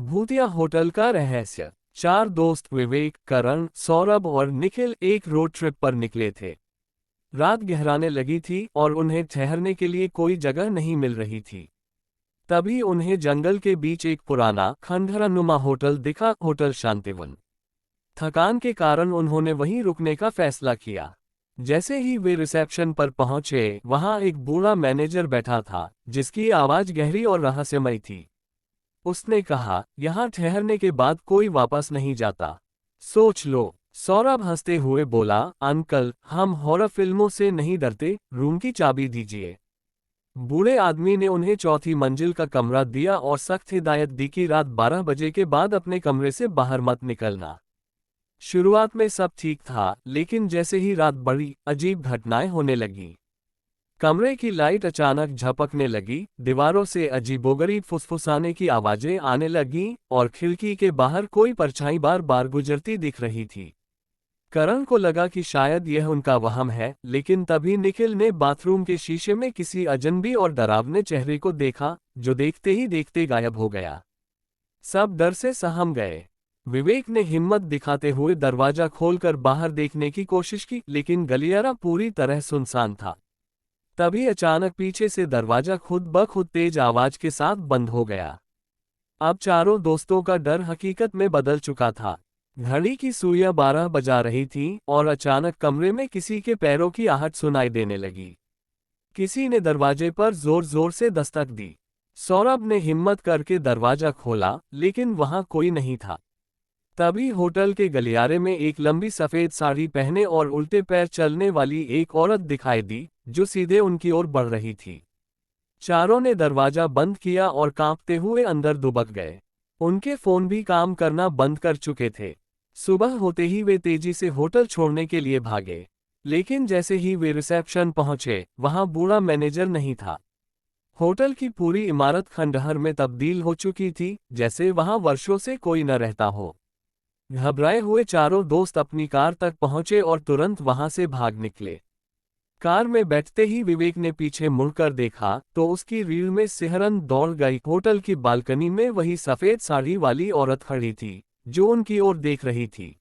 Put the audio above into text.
भूतिया होटल का रहस्य। चार दोस्त विवेक, करण, सौरभ और निखिल एक रोड ट्रिप पर निकले थे। रात गहराने लगी थी और उन्हें ठहरने के लिए कोई जगह नहीं मिल रही थी। तभी उन्हें जंगल के बीच एक पुराना खंडहरनुमा होटल दिखा, होटल शांतिवन। थकान के कारण उन्होंने वहीं रुकने का फैसला किया। जैसे ही वे रिसेप्शन पर पहुंचे, वहां एक बूढ़ा मैनेजर बैठा था, जिसकी आवाज गहरी और रहस्यमयी थी। उसने कहा, यहाँ ठहरने के बाद कोई वापस नहीं जाता। सोच लो। सौरभ हंसते हुए बोला, अंकल, हम हॉरर फिल्मों से नहीं डरते, रूम की चाबी दीजिए। बूढ़े आदमी ने उन्हें चौथी मंजिल का कमरा दिया और सख्त हिदायत दी कि रात 12 बजे के बाद अपने कमरे से बाहर मत निकलना। शुरुआत में सब ठीक था, लेकिन जैसे ही रात बढ़ी, अजीब घटनाएं होने लगीं। कमरे की लाइट अचानक झपकने लगी, दीवारों से अजीबोगरीब फुसफुसाने की आवाजें आने लगीं और खिड़की के बाहर कोई परछाई बार बार गुजरती दिख रही थी। करण को लगा कि शायद यह उनका वहम है, लेकिन तभी निखिल ने बाथरूम के शीशे में किसी अजनबी और डरावने चेहरे को देखा, जो देखते ही देखते गायब हो गया। सब डर से सहम गए। विवेक ने हिम्मत दिखाते हुए दरवाजा खोलकर बाहर देखने की कोशिश की, लेकिन गलियारा पूरी तरह सुनसान था। तभी अचानक पीछे से दरवाजा खुद ब खुद तेज आवाज के साथ बंद हो गया। अब चारों दोस्तों का डर हकीकत में बदल चुका था। घड़ी की सुइयां 12 बजा रही थीं और अचानक कमरे में किसी के पैरों की आहट सुनाई देने लगी। किसी ने दरवाजे पर जोर जोर से दस्तक दी। सौरभ ने हिम्मत करके दरवाजा खोला, लेकिन वहां कोई नहीं था। तभी होटल के गलियारे में एक लंबी सफेद साड़ी पहने और उल्टे पैर चलने वाली एक औरत दिखाई दी, जो सीधे उनकी ओर बढ़ रही थी। चारों ने दरवाजा बंद किया और कांपते हुए अंदर दुबक गए। उनके फोन भी काम करना बंद कर चुके थे। सुबह होते ही वे तेजी से होटल छोड़ने के लिए भागे, लेकिन जैसे ही वे रिसेप्शन पहुंचे, वहां बूढ़ा मैनेजर नहीं था। होटल की पूरी इमारत खंडहर में तब्दील हो चुकी थी, जैसे वहां वर्षों से कोई न रहता हो। घबराए हुए चारों दोस्त अपनी कार तक पहुंचे और तुरंत वहां से भाग निकले। कार में बैठते ही विवेक ने पीछे मुड़कर देखा, तो उसकी रीढ़ में सिहरन दौड़ गई। होटल की बालकनी में वही सफेद साड़ी वाली औरत खड़ी थी, जो उनकी ओर देख रही थी।